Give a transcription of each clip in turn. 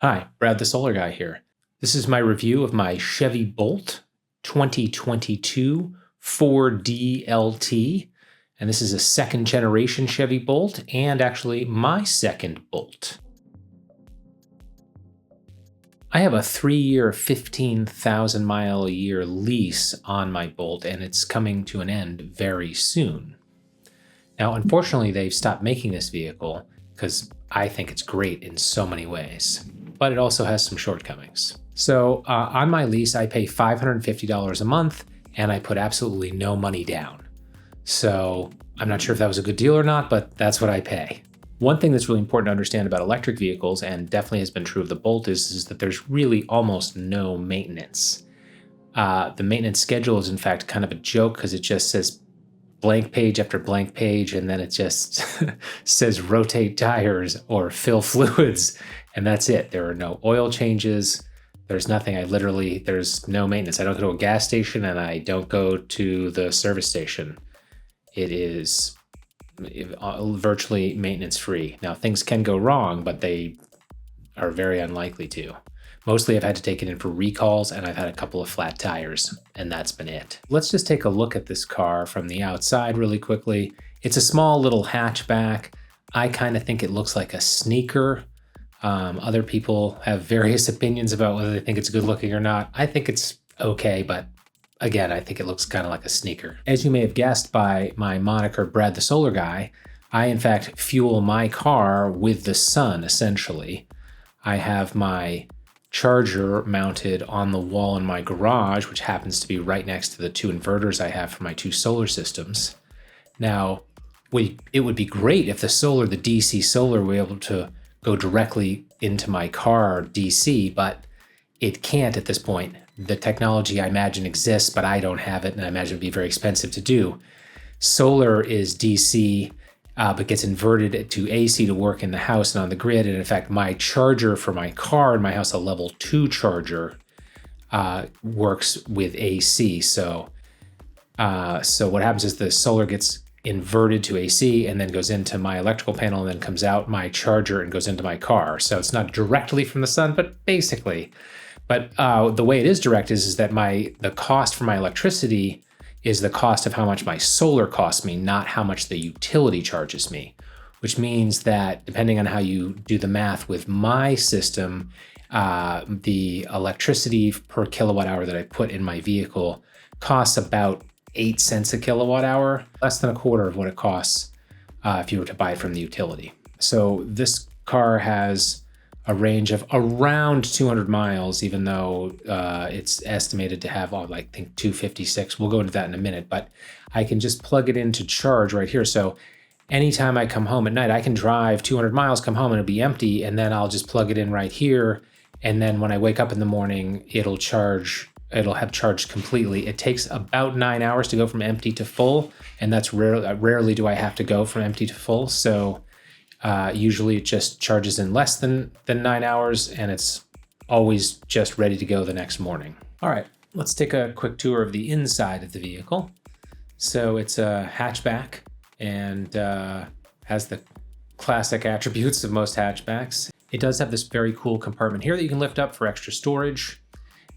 Hi, Brad the Solar Guy here. This is my review of my Chevy Bolt 2022 4DLT, and this is a second generation Chevy Bolt and actually my second Bolt. I have a 3-year, 15,000 mile a year lease on my Bolt, and it's coming to an end very soon. Now, unfortunately, they've stopped making this vehicle because I think it's great in so many ways, but it also has some shortcomings. So on my lease, I pay $550 a month and I put absolutely no money down. So I'm not sure if that was a good deal or not, but that's what I pay. One thing that's really important to understand about electric vehicles, and definitely has been true of the Bolt, is that there's really almost no maintenance. The maintenance schedule is in fact kind of a joke because it just says blank page after blank page, and then it just says rotate tires or fill fluids, and that's it. There are no oil changes. There's nothing. There's no maintenance. I don't go to a gas station and I don't go to the service station. It is virtually maintenance free. Now, things can go wrong, but they are very unlikely to. Mostly I've had to take it in for recalls, and I've had a couple of flat tires, and that's been it. Let's just take a look at this car from the outside really quickly. It's a small little hatchback. I kind of think it looks like a sneaker. Other people have various opinions about whether they think it's good looking or not. I think it's okay, but again, I think it looks kind of like a sneaker. As you may have guessed by my moniker, Brad the Solar Guy, I in fact fuel my car with the sun, essentially. I have my charger mounted on the wall in my garage, which happens to be right next to the two inverters I have for my two solar systems. Now, it would be great if the DC solar, were able to go directly into my car DC, but it can't at this point. The technology, I imagine, exists, but I don't have it, and I imagine it'd be very expensive to do. Solar is DC, but gets inverted to AC to work in the house and on the grid. And in fact, my charger for my car in my house, a level 2 charger, works with AC. So what happens is the solar gets inverted to AC and then goes into my electrical panel and then comes out my charger and goes into my car. So it's not directly from the sun, but basically. But the way it is direct is that the cost for my electricity is the cost of how much my solar costs me, not how much the utility charges me, which means that depending on how you do the math with my system, the electricity per kilowatt hour that I put in my vehicle costs about 8 cents a kilowatt hour, less than a quarter of what it costs if you were to buy it from the utility. So this car has a range of around 200 miles, even though it's estimated to have, I think, 256. We'll go into that in a minute, but I can just plug it in to charge right here. So anytime I come home at night, I can drive 200 miles, come home, and it'll be empty, and then I'll just plug it in right here. And then when I wake up in the morning, it'll have charged completely. It takes about 9 hours to go from empty to full, and that's rarely do I have to go from empty to full. So usually it just charges in less than 9 hours, and it's always just ready to go the next morning. All right, let's take a quick tour of the inside of the vehicle. So it's a hatchback and has the classic attributes of most hatchbacks. It does have this very cool compartment here that you can lift up for extra storage.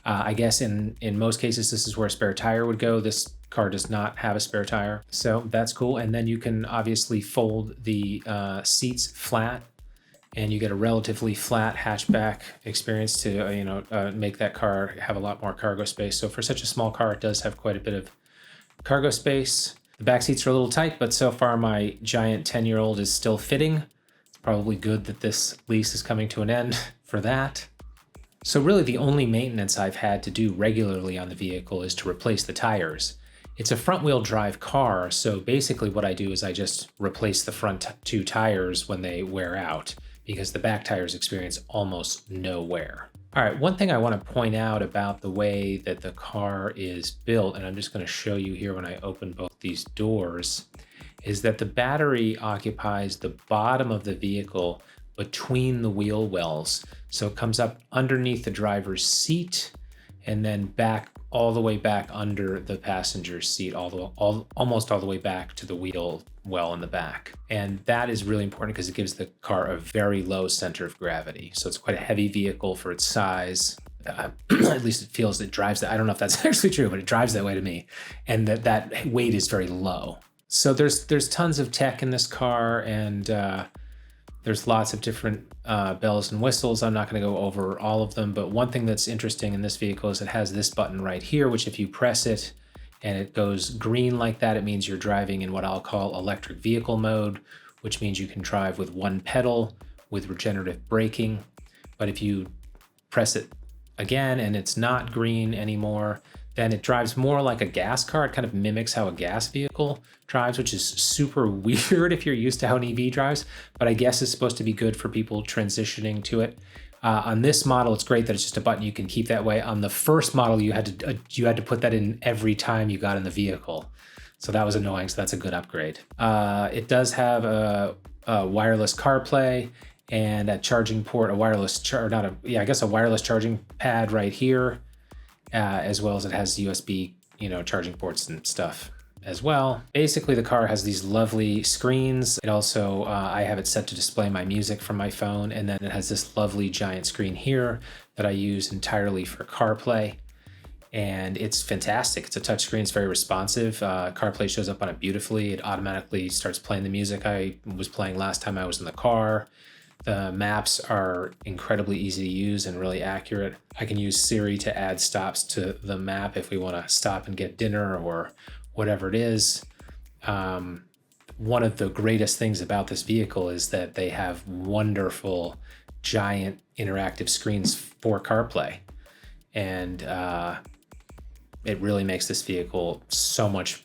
I guess in most cases, this is where a spare tire would go. This car does not have a spare tire, so that's cool. And then you can obviously fold the seats flat, and you get a relatively flat hatchback experience to make that car have a lot more cargo space. So for such a small car, it does have quite a bit of cargo space. The back seats are a little tight, but so far my giant 10-year-old is still fitting. It's probably good that this lease is coming to an end for that. So really the only maintenance I've had to do regularly on the vehicle is to replace the tires. It's a front-wheel drive car, so basically what I do is I just replace the front 2 tires when they wear out, because the back tires experience almost no wear. All right, one thing I want to point out about the way that the car is built, and I'm just going to show you here when I open both these doors, is that the battery occupies the bottom of the vehicle between the wheel wells. So it comes up underneath the driver's seat, and then back all the way back under the passenger seat, almost all the way back to the wheel well in the back. And that is really important because it gives the car a very low center of gravity. So it's quite a heavy vehicle for its size. At least it feels, it drives that. I don't know if that's actually true, but it drives that way to me. And that weight is very low. So there's tons of tech in this car, and there's lots of different bells and whistles. I'm not going to go over all of them, but one thing that's interesting in this vehicle is it has this button right here, which if you press it and it goes green like that, it means you're driving in what I'll call electric vehicle mode, which means you can drive with one pedal with regenerative braking. But if you press it again and it's not green anymore, then it drives more like a gas car. It kind of mimics how a gas vehicle drives, which is super weird if you're used to how an EV drives, but I guess it's supposed to be good for people transitioning to it. On this model, it's great that it's just a button you can keep that way. On the first model, you had to put that in every time you got in the vehicle. So that was annoying, so that's a good upgrade. It does have a wireless CarPlay and a charging port, a wireless charging pad right here. As well as it has USB, charging ports and stuff as well. Basically, the car has these lovely screens. It also, I have it set to display my music from my phone, and then it has this lovely giant screen here that I use entirely for CarPlay. And it's fantastic. It's a touchscreen. It's very responsive. CarPlay shows up on it beautifully. It automatically starts playing the music I was playing last time I was in the car. The maps are incredibly easy to use and really accurate. I can use Siri to add stops to the map if we want to stop and get dinner or whatever it is. One of the greatest things about this vehicle is that they have wonderful, giant interactive screens for CarPlay. And it really makes this vehicle so much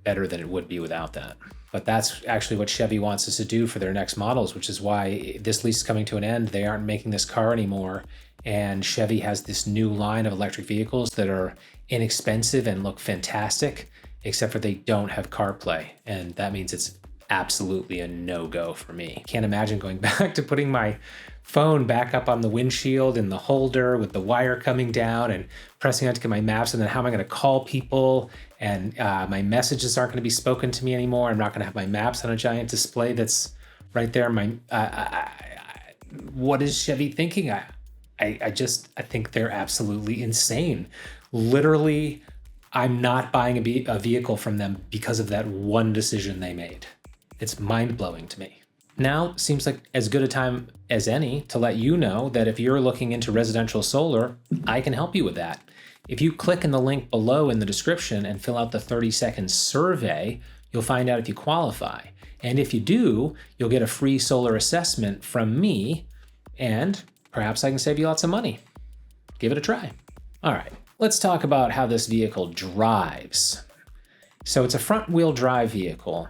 better than it would be without that. But that's actually what Chevy wants us to do for their next models, which is why this lease is coming to an end. They aren't making this car anymore. And Chevy has this new line of electric vehicles that are inexpensive and look fantastic, except for they don't have CarPlay. And that means it's absolutely a no-go for me. Can't imagine going back to putting my phone back up on the windshield in the holder with the wire coming down and pressing on to get my maps, and then how am I going to call people, and my messages aren't going to be spoken to me anymore. I'm not going to have my maps on a giant display that's right there. What is Chevy thinking? I think they're absolutely insane. Literally, I'm not buying a vehicle from them because of that one decision they made. It's mind-blowing to me. Now seems like as good a time as any to let you know that if you're looking into residential solar, I can help you with that. If you click in the link below in the description and fill out the 30-second survey, you'll find out if you qualify. And if you do, you'll get a free solar assessment from me, and perhaps I can save you lots of money. Give it a try. All right, let's talk about how this vehicle drives. So it's a front-wheel drive vehicle,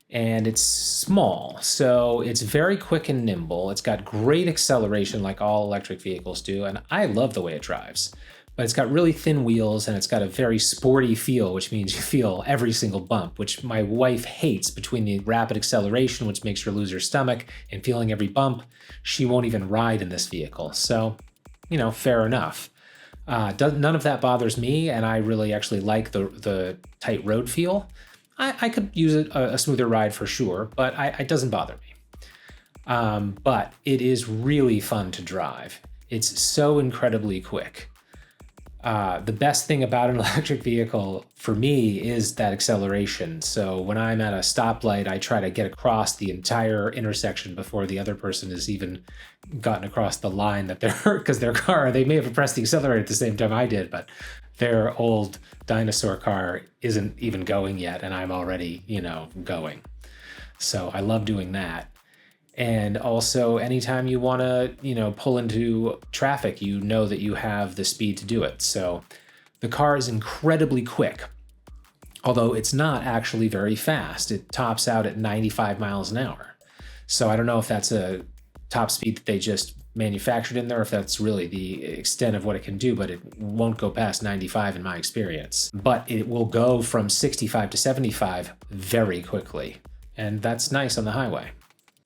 and it's small, so it's very quick and nimble. It's got great acceleration like all electric vehicles do, and I love the way it drives. But it's got really thin wheels, and it's got a very sporty feel, which means you feel every single bump, which my wife hates. Between the rapid acceleration, which makes her lose her stomach, and feeling every bump, she won't even ride in this vehicle. So, fair enough. None of that bothers me, and I really actually like the tight road feel. I could use a smoother ride for sure, but it doesn't bother me. But it is really fun to drive. It's so incredibly quick. The best thing about an electric vehicle for me is that acceleration. So when I'm at a stoplight, I try to get across the entire intersection before the other person has even gotten across the line that because their car, they may have pressed the accelerator at the same time I did, but their old dinosaur car isn't even going yet, and I'm already, going. So I love doing that. And also, anytime you want to, pull into traffic, you know that you have the speed to do it. So the car is incredibly quick, although it's not actually very fast. It tops out at 95 miles an hour. So I don't know if that's a top speed that they just manufactured in there, if that's really the extent of what it can do, but it won't go past 95 in my experience. But it will go from 65 to 75 very quickly. And that's nice on the highway.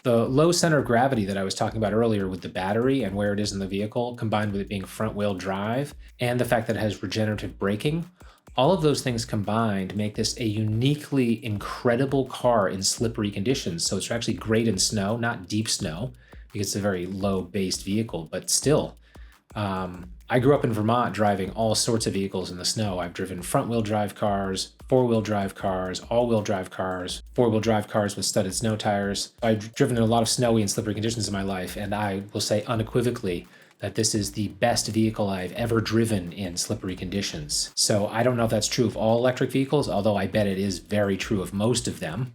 The low center of gravity that I was talking about earlier with the battery and where it is in the vehicle, combined with it being front wheel drive, and the fact that it has regenerative braking, all of those things combined make this a uniquely incredible car in slippery conditions. So it's actually great in snow, not deep snow, because it's a very low-based vehicle, but still. I grew up in Vermont driving all sorts of vehicles in the snow. I've driven front-wheel drive cars, four-wheel drive cars, all-wheel drive cars, four-wheel drive cars with studded snow tires. I've driven in a lot of snowy and slippery conditions in my life, and I will say unequivocally that this is the best vehicle I've ever driven in slippery conditions. So I don't know if that's true of all electric vehicles, although I bet it is very true of most of them.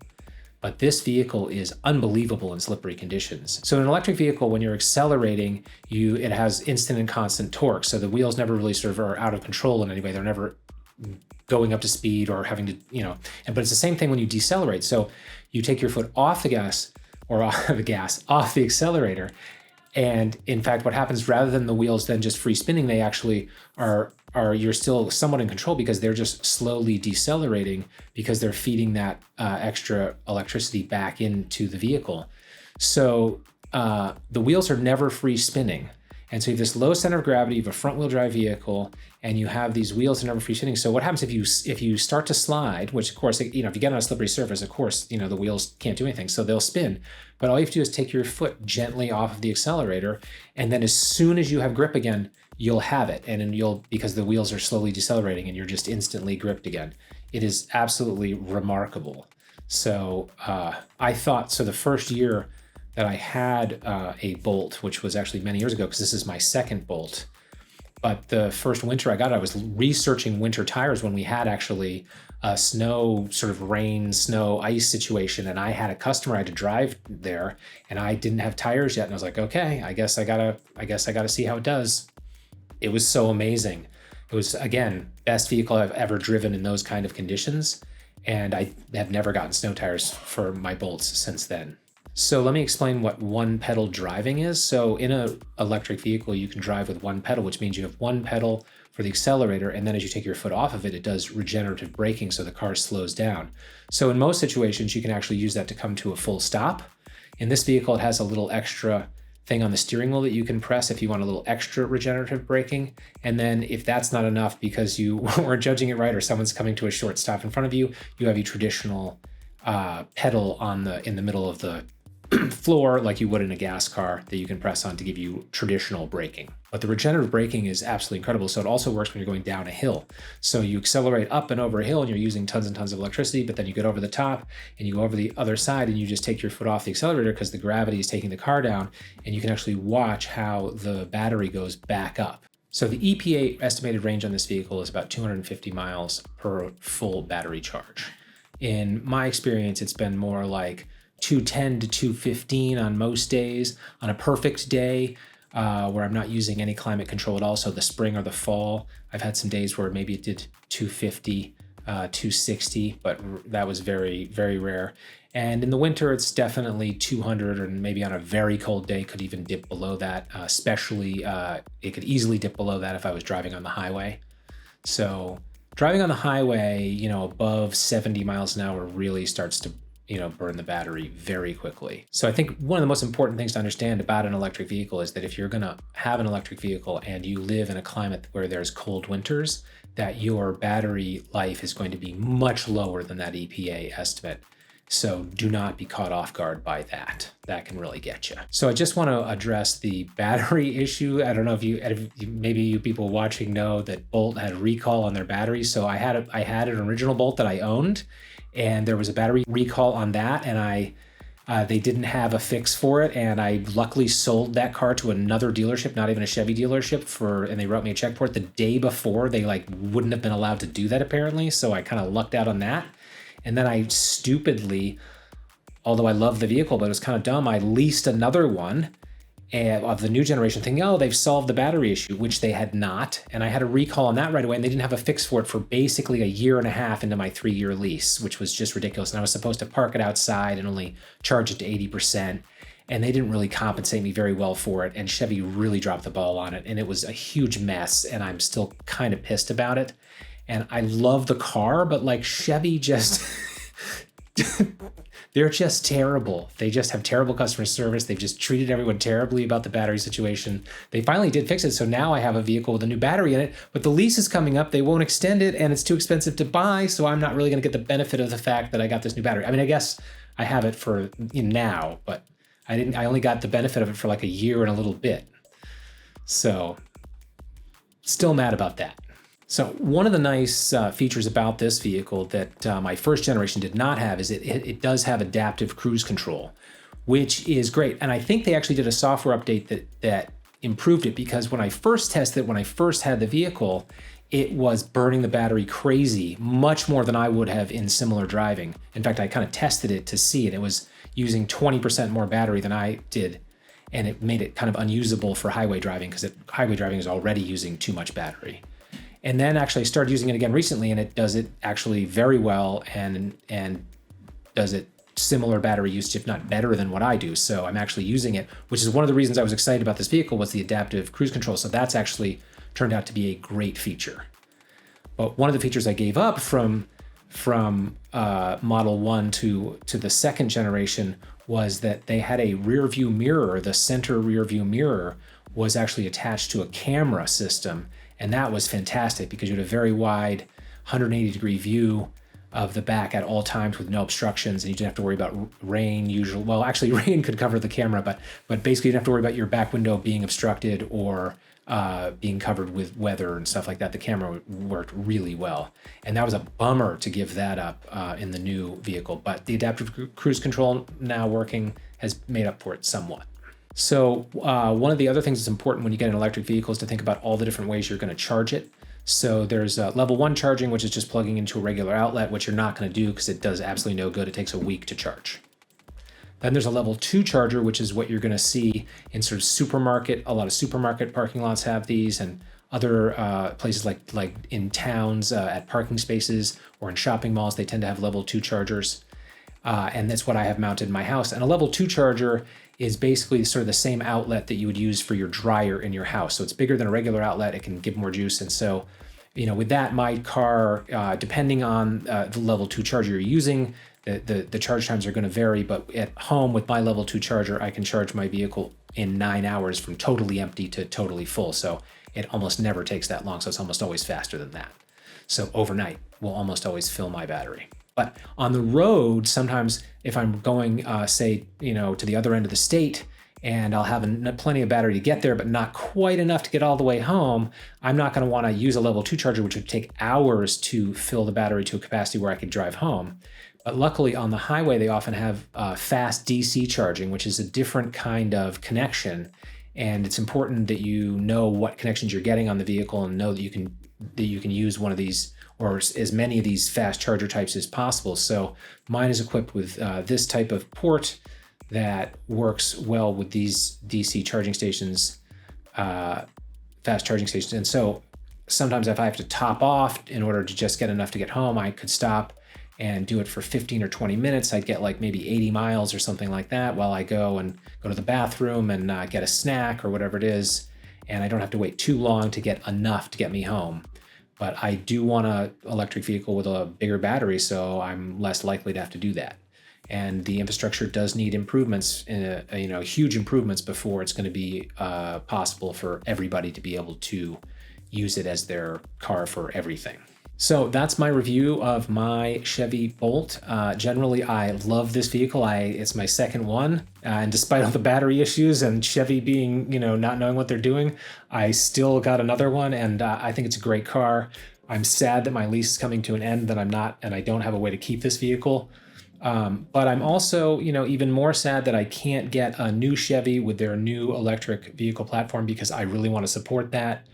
But this vehicle is unbelievable in slippery conditions. So in an electric vehicle, when you're accelerating, it has instant and constant torque. So the wheels never really sort of are out of control in any way. They're never going up to speed or having to, but it's the same thing when you decelerate. So you take your foot off the gas or off the accelerator. And in fact, what happens, rather than the wheels then just free spinning, they actually you're still somewhat in control because they're just slowly decelerating because they're feeding that extra electricity back into the vehicle. So the wheels are never free spinning. And so you have this low center of gravity, you have a front wheel drive vehicle, and you have these wheels that are never free spinning. So what happens if you start to slide, which of course, if you get on a slippery surface, of course, the wheels can't do anything, so they'll spin. But all you have to do is take your foot gently off of the accelerator, and then as soon as you have grip again, you'll have it. And then because the wheels are slowly decelerating and you're just instantly gripped again. It is absolutely remarkable. So I thought, the first year that I had a Bolt, which was actually many years ago, because this is my second Bolt. But the first winter I got it, I was researching winter tires when we had actually a snow, sort of rain, snow, ice situation. And I had a customer I had to drive there, and I didn't have tires yet. And I was like, okay, I guess I gotta see how it does. It was so amazing. It was, again, best vehicle I've ever driven in those kind of conditions. And I have never gotten snow tires for my Bolts since then. So let me explain what one pedal driving is. So in an electric vehicle, you can drive with one pedal, which means you have one pedal for the accelerator. And then as you take your foot off of it, it does regenerative braking, so the car slows down. So in most situations, you can actually use that to come to a full stop. In this vehicle, it has a little extra thing on the steering wheel that you can press if you want a little extra regenerative braking. And then if that's not enough because you weren't judging it right or someone's coming to a short stop in front of you, you have a traditional pedal in the middle of the floor like you would in a gas car that you can press on to give you traditional braking. But the regenerative braking is absolutely incredible. So it also works when you're going down a hill. So you accelerate up and over a hill and you're using tons and tons of electricity, but then you get over the top and you go over the other side and you just take your foot off the accelerator because the gravity is taking the car down, and you can actually watch how the battery goes back up. So the EPA estimated range on this vehicle is about 250 miles per full battery charge. In my experience, it's been more like 210 to 215 on most days. On a perfect day where I'm not using any climate control at all, so the spring or the fall, I've had some days where maybe it did 250, 260, but that was very, very rare. And in the winter, it's definitely 200, and maybe on a very cold day could even dip below that, especially it could easily dip below that if I was driving on the highway. So driving on the highway, above 70 miles an hour really starts to burn the battery very quickly. So I think one of the most important things to understand about an electric vehicle is that if you're gonna have an electric vehicle and you live in a climate where there's cold winters, that your battery life is going to be much lower than that EPA estimate. So do not be caught off guard by that. That can really get you. So I just want to address the battery issue. I don't know if maybe you people watching know that Bolt had a recall on their batteries. So I had an original Bolt that I owned, and there was a battery recall on that, and they didn't have a fix for it, and I luckily sold that car to another dealership, not even a Chevy dealership, and they wrote me a check for it the day before. They wouldn't have been allowed to do that apparently, so I kind of lucked out on that. And then I stupidly, although I love the vehicle, but it was kind of dumb, I leased another one of the new generation thinking, oh, they've solved the battery issue, which they had not. And I had a recall on that right away, and they didn't have a fix for it for basically a year and a half into my 3-year lease, which was just ridiculous. And I was supposed to park it outside and only charge it to 80%. And they didn't really compensate me very well for it. And Chevy really dropped the ball on it. And it was a huge mess. And I'm still kind of pissed about it. And I love the car, but Chevy just, They're just terrible. They just have terrible customer service. They've just treated everyone terribly about the battery situation. They finally did fix it. So now I have a vehicle with a new battery in it, but the lease is coming up. They won't extend it and it's too expensive to buy. So I'm not really going to get the benefit of the fact that I got this new battery. I mean, I guess I have it for now, but I only got the benefit of it for like a year and a little bit. So still mad about that. So one of the nice features about this vehicle that my first generation did not have is it does have adaptive cruise control, which is great. And I think they actually did a software update that improved it, because when I first tested it, when I first had the vehicle, it was burning the battery crazy, much more than I would have in similar driving. In fact, I kind of tested it to see it. It was using 20% more battery than I did, and it made it kind of unusable for highway driving, because highway driving is already using too much battery. And then actually I started using it again recently, and it does it actually very well and does it similar battery usage, if not better than what I do. So I'm actually using it, which is one of the reasons I was excited about this vehicle, was the adaptive cruise control. So that's actually turned out to be a great feature. But one of the features I gave up from Model 1 to the second generation was that they had a rear view mirror. The center rear view mirror was actually attached to a camera system. And that was fantastic, because you had a very wide 180-degree view of the back at all times with no obstructions, and you didn't have to worry about rain. Well, actually, rain could cover the camera, but basically you didn't have to worry about your back window being obstructed or being covered with weather and stuff like that. The camera worked really well, and that was a bummer to give that up in the new vehicle. But the adaptive cruise control now working has made up for it somewhat. So one of the other things that's important when you get an electric vehicle is to think about all the different ways you're going to charge it. So there's level 1 charging, which is just plugging into a regular outlet, which you're not going to do because it does absolutely no good. It takes a week to charge. Then there's a level 2 charger, which is what you're going to see in sort of supermarket. A lot of supermarket parking lots have these, and other places like in towns at parking spaces or in shopping malls, they tend to have level 2 chargers. And that's what I have mounted in my house. And a level 2 charger is basically sort of the same outlet that you would use for your dryer in your house. So it's bigger than a regular outlet. It can give more juice. And so, with that, my car, depending on the level 2 charger you're using, the charge times are going to vary. But at home with my level 2 charger, I can charge my vehicle in 9 hours from totally empty to totally full. So it almost never takes that long. So it's almost always faster than that. So overnight will almost always fill my battery. But on the road, sometimes if I'm going, say, to the other end of the state, and I'll have plenty of battery to get there, but not quite enough to get all the way home, I'm not going to want to use a level 2 charger, which would take hours to fill the battery to a capacity where I could drive home. But luckily on the highway, they often have fast DC charging, which is a different kind of connection. And it's important that you know what connections you're getting on the vehicle and know that you can use one of these, or as many of these fast charger types as possible. So mine is equipped with this type of port that works well with these DC charging stations, fast charging stations. And so sometimes if I have to top off in order to just get enough to get home, I could stop and do it for 15 or 20 minutes. I'd get like maybe 80 miles or something like that while I go to the bathroom and get a snack or whatever it is. And I don't have to wait too long to get enough to get me home. But I do want an electric vehicle with a bigger battery, so I'm less likely to have to do that. And the infrastructure does need improvements, huge improvements before it's going to be possible for everybody to be able to use it as their car for everything. So that's my review of my Chevy Bolt. Generally, I love this vehicle. It's my second one. And despite all the battery issues and Chevy being, not knowing what they're doing, I still got another one. And I think it's a great car. I'm sad that my lease is coming to an end, and I don't have a way to keep this vehicle. But I'm also, even more sad that I can't get a new Chevy with their new electric vehicle platform, because I really want to support that.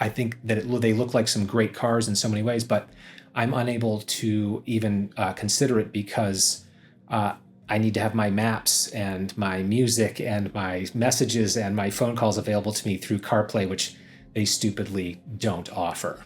I think that they look like some great cars in so many ways, but I'm unable to even consider it because I need to have my maps and my music and my messages and my phone calls available to me through CarPlay, which they stupidly don't offer.